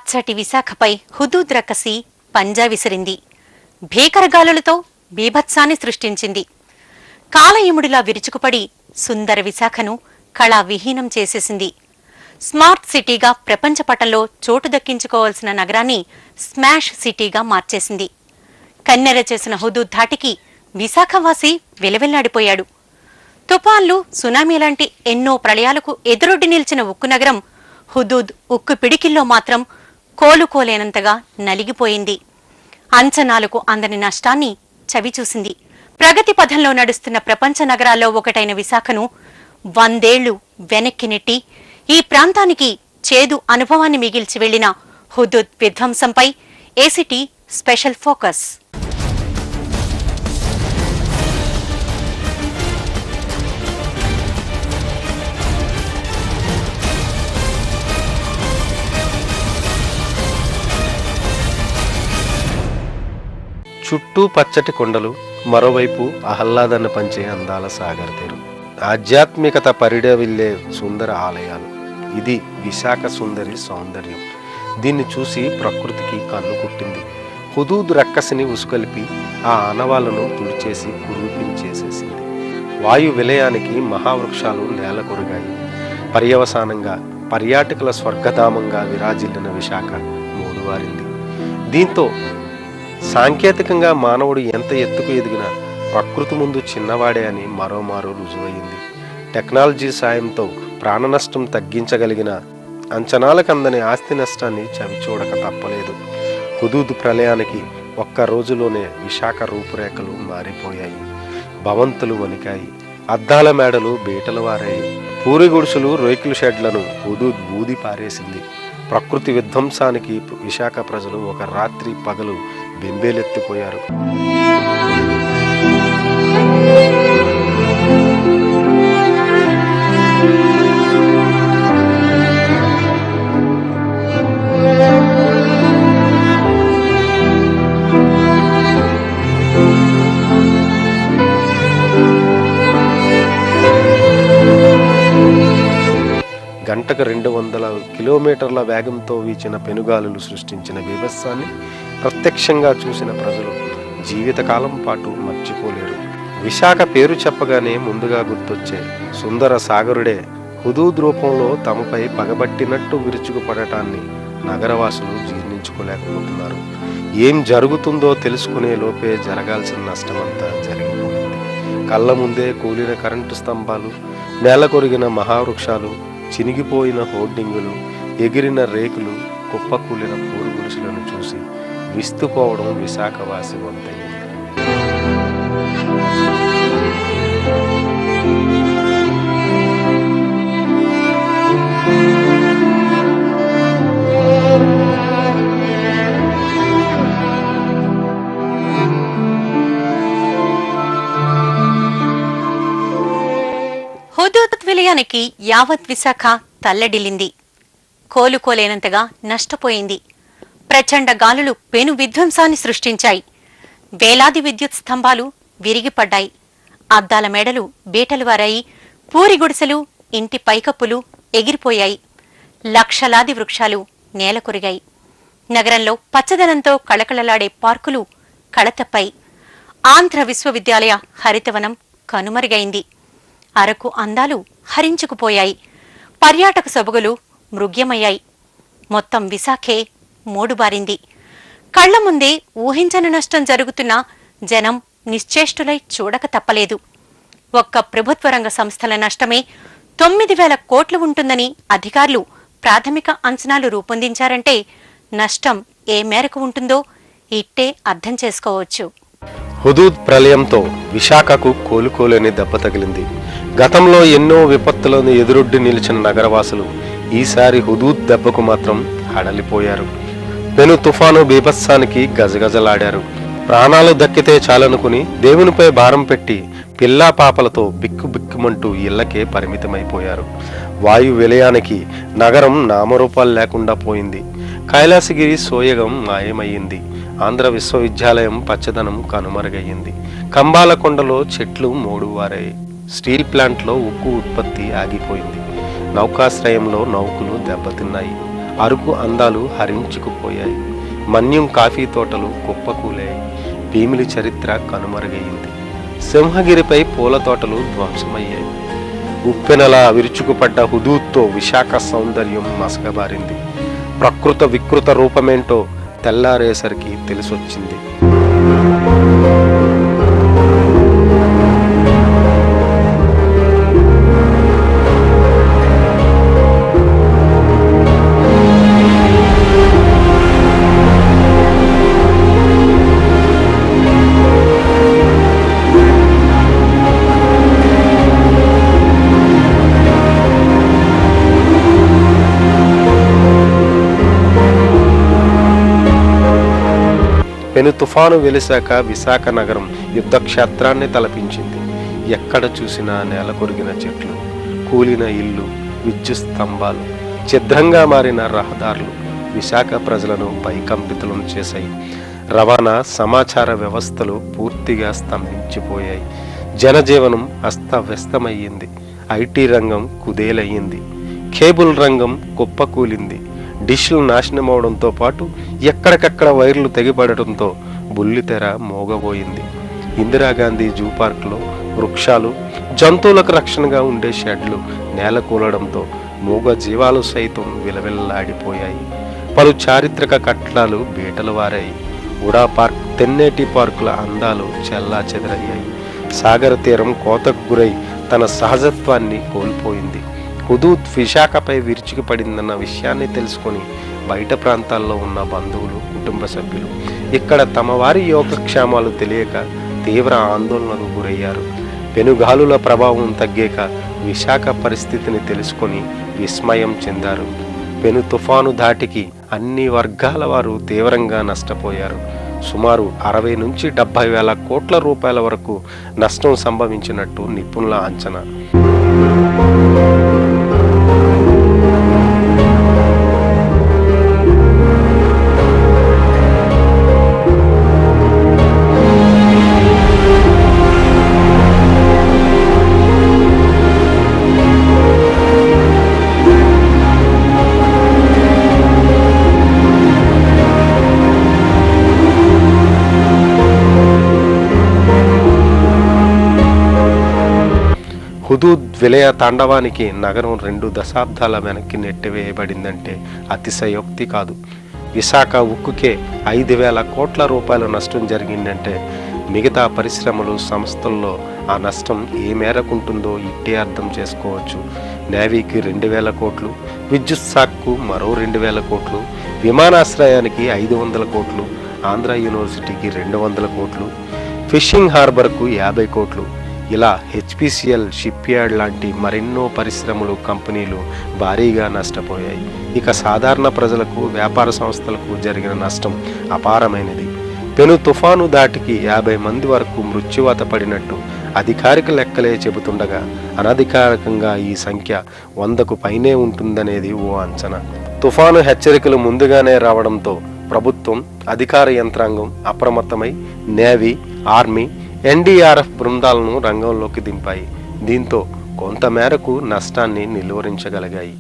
పచ్చటి విశాఖపై హుదూద్ రక్కసి పంజా విసిరింది. భీకరగాలులతో బీభత్సాన్ని సృష్టించింది. కాలయముడిలా విరుచుకుపడి సుందర విశాఖను కళావిహీనం చేసేసింది. స్మార్ట్ సిటీగా ప్రపంచ పటంలో చోటు దక్కించుకోవాల్సిన నగరాన్ని స్మాష్ సిటీగా మార్చేసింది. కన్నెర చేసిన హుదూద్ ధాటికి విశాఖవాసి వెలవెల్లాడిపోయాడు. తుపాన్లు, సునామీ లాంటి ఎన్నో ప్రళయాలకు ఎదురొడ్డి నిలిచిన ఉక్కు నగరం హుదూద్ ఉక్కు పిడికిల్లో మాత్రం కోలుకోలేనంతగా నలిగిపోయింది. అంచనాలకు అందని నష్టాన్ని చవిచూసింది. ప్రగతి పథంలో నడుస్తున్న ప్రపంచ నగరాల్లో ఒకటైన విశాఖను 100 ఏళ్లు వెనక్కి నెట్టి ఈ ప్రాంతానికి చేదు అనుభవాన్ని మిగిల్చి వెళ్లిన హుదూద్ విధ్వంసంపై ఏసీటీ స్పెషల్ ఫోకస్. చుట్టూ పచ్చటి కొండలు, మరోవైపు ఆహ్లాదాన్ని పంచే అందాల సాగర్ తీరం, ఆధ్యాత్మికత పరిడవిల్లే సుందర ఆలయాలు. ఇది విశాఖ సుందరి సౌందర్యం. దీన్ని చూసి ప్రకృతికి కన్ను కుట్టింది. హుదూద్ రక్కసిని ఉసుకొలిపి ఆ ఆనవాళ్లను తుడిచేసి కురూపించేసేసింది. వాయు విలయానికి మహావృక్షాలు నేల కొరిగాయి. పర్యవసానంగా పర్యాటకుల స్వర్గధామంగా విరాజిల్లిన విశాఖ మూడువారింది. దీంతో సాంకేతికంగా మానవుడు ఎంత ఎత్తుకు ఎదిగినా ప్రకృతి ముందు చిన్నవాడే అని మరోమారో రుజువయింది. టెక్నాలజీ సాయంతో ప్రాణ నష్టం తగ్గించగలిగిన అంచనాలకు అందని ఆస్తి నష్టాన్ని చవిచూడక తప్పలేదు. హుదూద్ ప్రళయానికి ఒక్క రోజులోనే విశాఖ రూపురేఖలు మారిపోయాయి. భవంతులు వణికాయి, అద్దాల మేడలు బీటలు వారాయి, పూరి గుడిసెలు, రేకుల షెడ్లను హుదూద్ ఊది పారేసింది. ప్రకృతి విధ్వంసానికి విశాఖ ప్రజలు ఒక రాత్రి పగలు బెంబేలెత్తిపోయారు. గంటకు 200 కిలోమీటర్ల వేగంతో వీచిన పెనుగాలులు సృష్టించిన బీభత్సాన్ని ప్రత్యక్షంగా చూసిన ప్రజలు జీవితకాలం పాటు మర్చిపోలేరు. విశాఖ పేరు చెప్పగానే ముందుగా గుర్తొచ్చే సుందర సాగరుడే హుదూద్ రూపంలో తమపై పగబట్టినట్టు విరుచుకుపడటాన్ని నగరవాసులు జీర్ణించుకోలేకపోతున్నారు. ఏం జరుగుతుందో తెలుసుకునే లోపే జరగాల్సిన నష్టమంతా జరిగిపోయింది. కళ్ళ ముందే కూలిన కరెంటు స్తంభాలు, నేల కొరిగిన మహావృక్షాలు, చినిగిపోయిన హోర్డింగులు, ఎగిరిన రేకులు, కుప్పకూలిన పూరు గుడిసెలను చూసి విస్తుపోవడం విశాఖవాసి వంతయ్యింది. హుదూద్ విలయానికి యావత్ విశాఖ తల్లడిల్లింది. కోలుకోలేనంతగా నష్టపోయింది. ప్రచండ గాలులు పెను విధ్వంసాన్ని సృష్టించాయి. వేలాది విద్యుత్ స్తంభాలు విరిగిపడ్డాయి. అద్దాల మేడలు బీటలు వారాయి. పూరి గుడిసెలు, ఇంటి పైకప్పులు ఎగిరిపోయాయి. లక్షలాది వృక్షాలు నేల కొరిగాయి. నగరంలో పచ్చదనంతో కళకళలాడే పార్కులు కళతప్పాయి. ఆంధ్ర విశ్వవిద్యాలయ హరితవనం కనుమరుగైంది. అరకు అందాలు హరించుకుపోయాయి. పర్యాటక సొబగులు మృగ్యమయ్యాయి. మొత్తం విశాఖే మూడుబారింది. కళ్ల ముందే ఊహించని నష్టం జరుగుతున్నా జనం నిశ్చేష్టులై చూడక తప్పలేదు. ఒక్క ప్రభుత్వ రంగ సంస్థల నష్టమే 9,000 కోట్లు ఉంటుందని అధికారులు ప్రాథమిక అంచనాలు రూపొందించారంటే నష్టం ఏ మేరకు ఉంటుందో ఇట్టే అర్థం చేసుకోవచ్చు. హుదూద్ ప్రళయంతో విశాఖకు కోలుకోలేని దెబ్బ తగిలింది. గతంలో ఎన్నో విపత్తులను ఎదురొడ్డి నిలిచిన నగరవాసులు ఈసారి హుదూద్ దెబ్బకు మాత్రం హడలిపోయారు. పెను తుఫాను బీభత్సానికి గజగజలాడారు. ప్రాణాలు దక్కితే చాలనుకుని దేవునిపై భారం పెట్టి పిల్లా పాపలతో బిక్కుబిక్కుమంటూ ఇళ్లకే పరిమితమైపోయారు. వాయు విలయానికి నగరం నామరూపాలు లేకుండా పోయింది. కైలాసగిరి సోయగం మాయమయ్యింది. ఆంధ్ర విశ్వవిద్యాలయం పచ్చదనం కనుమరుగయ్యింది. కంబాల కొండలో చెట్లు మూడువారాయి. స్టీల్ ప్లాంట్లో ఉక్కు ఉత్పత్తి ఆగిపోయింది. నౌకాశ్రయంలో నౌకలు దెబ్బతిన్నాయి. అరకు అందాలు హరించుకుపోయాయి. మన్యం కాఫీ తోటలు కుప్పకూలాయి. భీమిలి చరిత్ర కనుమరుగయింది. సింహగిరిపై పూల తోటలు ధ్వంసమయ్యాయి. ఉప్పెనలా విరుచుకుపడ్డ హుదూద్తో విశాఖ సౌందర్యం మసకబారింది. ప్రకృత వికృత రూపమేంటో తెల్లారేసరికి తెలిసొచ్చింది. పెను తుఫాను వెలిశాక విశాఖ నగరం యుద్ధక్షేత్రాన్ని తలపించింది. ఎక్కడ చూసినా నేల కొరిగిన చెట్లు, కూలిన ఇల్లు, విద్యుత్ స్తంభాలు, ఛిద్రంగా మారిన రహదారులు విశాఖ ప్రజలను భయకంపితులను చేశాయి. రవాణా సమాచార వ్యవస్థలు పూర్తిగా స్తంభించిపోయాయి. జనజీవనం అస్తవ్యస్తమయ్యింది. ఐటీ రంగం కుదేలయ్యింది. కేబుల్ రంగం కుప్పకూలింది. డిష్లు నాశనమవడంతో పాటు ఎక్కడికక్కడ వైర్లు తెగిపడటంతో బుల్లితెర మోగబోయింది. ఇందిరాగాంధీ జూ పార్కులో వృక్షాలు, జంతువులకు రక్షణగా ఉండే షెడ్లు నేల కూలడంతో మూగ జీవాలు సైతం విలవిల్లాడిపోయాయి. పలు చారిత్రక కట్టడాలు బీటలు వారాయి. ఉడా పార్క్, తెన్నేటి పార్కుల అందాలు చెల్లా చెదరయ్యాయి. సాగర తీరం కోతకు గురై తన సహజత్వాన్ని కోల్పోయింది. హుదూద్ విశాఖపై విరుచుకుపడిందన్న విషయాన్ని తెలుసుకొని బయట ప్రాంతాల్లో ఉన్న బంధువులు, కుటుంబ సభ్యులు ఇక్కడ తమ వారి యోగక్షేమాలు తెలియక తీవ్ర ఆందోళనకు గురయ్యారు. పెనుగాలుల ప్రభావం తగ్గాక విశాఖ పరిస్థితిని తెలుసుకొని విస్మయం చెందారు. పెను తుఫాను ధాటికి అన్ని వర్గాల వారు తీవ్రంగా నష్టపోయారు. సుమారు 60 నుంచి 70 వేల కోట్ల రూపాయల వరకు నష్టం సంభవించినట్టు నిపుణుల అంచనా. హుదూద్ విలయ తాండవానికి నగరం 2 దశాబ్దాల వెనక్కి నెట్టివేయబడిందంటే అతిశయోక్తి కాదు. విశాఖ ఉక్కుకే 5,000 కోట్ల రూపాయల నష్టం జరిగిందంటే మిగతా పరిశ్రమలు, సంస్థల్లో ఆ నష్టం ఏ మేరకుంటుందో ఇట్టే అర్థం చేసుకోవచ్చు. నేవీకి 2,000 కోట్లు, విద్యుత్ శాఖకు మరో 2,000 కోట్లు, విమానాశ్రయానికి 500 కోట్లు, ఆంధ్ర యూనివర్సిటీకి 200 కోట్లు, ఫిషింగ్ హార్బర్కు 50 కోట్లు. ఇలా హెచ్పిసిఎల్, షిప్ యార్డ్ లాంటి మరెన్నో పరిశ్రమలు, కంపెనీలు భారీగా నష్టపోయాయి. ఇక సాధారణ ప్రజలకు, వ్యాపార సంస్థలకు జరిగిన నష్టం అపారమైనది. పెను తుఫాను దాటికి 50 మంది వరకు మృత్యువాత పడినట్టు అధికారిక లెక్కలే చెబుతుండగా అనధికారికంగా ఈ సంఖ్య 100కు పైనే ఉంటుందనేది ఓ అంచనా. తుఫాను హెచ్చరికలు ముందుగానే రావడంతో ప్రభుత్వం, అధికార యంత్రాంగం అప్రమత్తమై నేవీ, ఆర్మీ, ఎన్డీఆర్ఎఫ్ బృందాలను రంగంలోకి దింపాయి. దీంతో కొంతమేరకు నష్టాన్ని నిలువరించగలిగాయి.